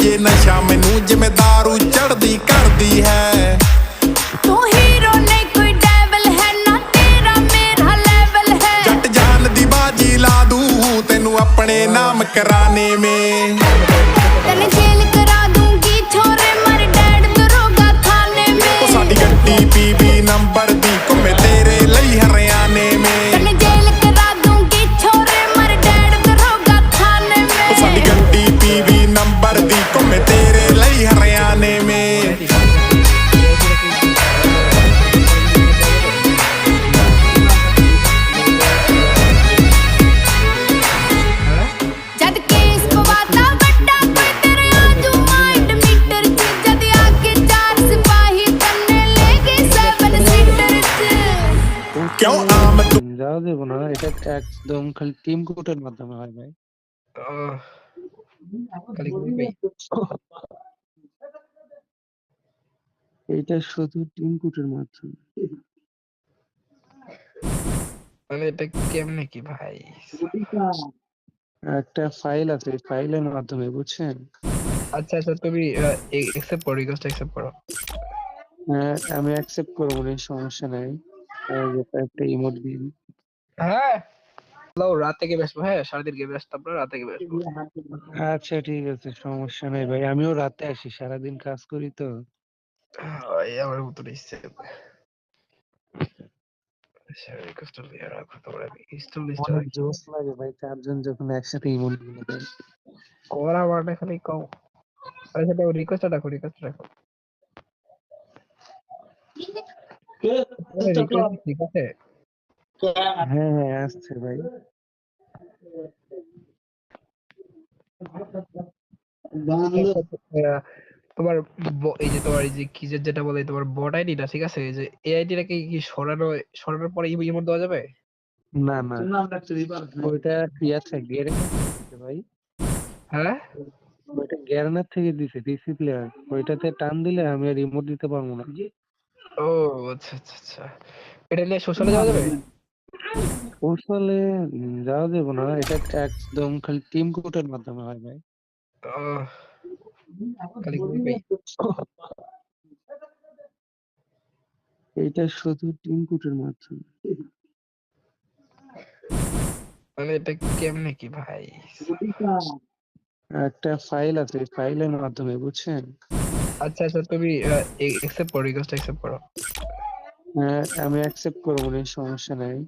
ਜੇ ਨਸ਼ਾ ਮੈਨੂੰ ਜਿਵੇਂ ਦਾਰੂ ਚੜਦੀ ਕਰਦੀ ਹੈ ਤੂੰ ਹੀਰੋ ਨਹੀਂ ਕੋਈ ਡੈਵਲ ਹੈ ਨਾ ਤੇਰਾ ਮੇਰਾ ਲੈਵਲ ਹੈ ਜੱਟ ਜਾਨ ਦੀ ਬਾਜੀ ਲਾ ਦੂੰ ਤੈਨੂੰ ਆਪਣੇ ਨਾਮ ਕਰਾਨੇ ਮੇ ਤੈਨੂੰ ਜੇਲ ਕਰਾ ਦੂੰਗੀ ਛੋਰੇ ਮਰ ਡੈਡ ਦਰੋਗਾ ਥਾਣੇ ਮੇ ਉਹ ਸਾਡੀ ਗੱਡੀ ਪੀਬੀ ਨੰਬਰ ਦੀ ਘੁੰਮੇ ਤੇਰੇ ਲਈ ਹਰਿਆਣੇ ਮੇ ਤੈਨੂੰ ਜੇਲ ਕਰਾ ਦੂੰਗੀ ਛੋਰੇ ਮਰ ਡੈਡ ਦਰੋਗਾ ਥਾਣੇ ਮੇ ਉਹ ਸਾਡੀ ਗੱਡੀ ਪੀਬੀ ਨੰਬਰ ਦੀ ਘੁੰਮੇ ਤੇਰੇ ਲਈ ਹਰਿਆਣੇ ਮੇ ਜਦ ਕੇਸ ਪਵਾਤਾ ਵੱਡਾ ਕੋਈ ਤੇਰੇ ਆਜੂ ਮਾਈਂਡ ਮੀਟਰ ਚ ਜਦ ਆ ਕੇ ਚਾਰ ਸਿਪਾਹੀ ਤੰਨੇ ਲੈ ਗਏ 7 ਸੀਟਰ ਚ ਕਿਉਂ ਆਮ ਤੂੰ যাও দেবো না, এটা একদম খালি টিম কোটের মাধ্যমে হয় ভাই। খালি কি ভাই? এটা শুধু টিম কোটের মাধ্যমে। মানে এটা কেমনে কি ভাই? একটা ফাইল আছে, এই ফাইলের মাধ্যমে, বুঝছেন? আচ্ছা আচ্ছা, তুমি একসেপ্ট করো, রিকোয়েস্ট একসেপ্ট করো। হ্যাঁ, আমি অ্যাকসেপ্ট করবো না, সমস্যা নাই। একটা ইমোট দিন। হ্যাঁ, হ্যালো, রাত থেকে ব্যস্ত। হ্যাঁ, সারাদিন গেমে আসতাম, আমরা রাত থেকে ব্যস্ত। আচ্ছা ঠিক আছে, সমস্যা নাই ভাই, আমিও রাতে আসি, সারাদিন কাজ করি তো। এই আমার মতো নিচ্ছে। রিকোয়েস্ট দিয়ে রাখো তোমরা, ইনস্টল লিস্টে অনেক রাখি। জোশ লাগে ভাই, চারজন যখন একসাথে ইমোট গুলো দেয়। করা মানে খালি কম। আরে সেটা রিকোয়েস্ট রাখো, রিকোয়েস্ট রাখো। রিকোয়েস্ট ঠিক আছে? হ্যাঁ হ্যাঁ, আসছে ভাই। তোমার এই যে তোমার এই যে কি যেটা বলে তোমার বট আইডিটা, ঠিক আছে? এই যে এই আইডিটা কি সরানোর পরে ইমোট দেওয়া যাবে? না না, ওইটা ইয়া থেকে গেরে ভাই, হ্যাঁ, ওইটা গ্যারেনার থেকে দিছে ডিসি প্লেয়ার, ওইটাতে টান দিলে আমি আর রিমোট দিতে পারবো না। ও আচ্ছা আচ্ছা আচ্ছা, এটা নিয়ে সোশ্যালে যাওয়া যাবে? কৌশলে যাওয়া যাবে না, এটা একদম খালি টিম কোটের মাধ্যমে হয় ভাই। আহ, খালি কি ভাই? এইটা শুধু টিম কোটের মাধ্যমে। মানে এটা কেমনে কি ভাই? একটা ফাইল আছে, এই ফাইলের মাধ্যমে, বুঝছেন? আচ্ছা আচ্ছা, তুমি একসেপ্ট করো, রিকোয়েস্ট একসেপ্ট করো। হ্যাঁ, আমি অ্যাকসেপ্ট করবো না, সমস্যা নাই।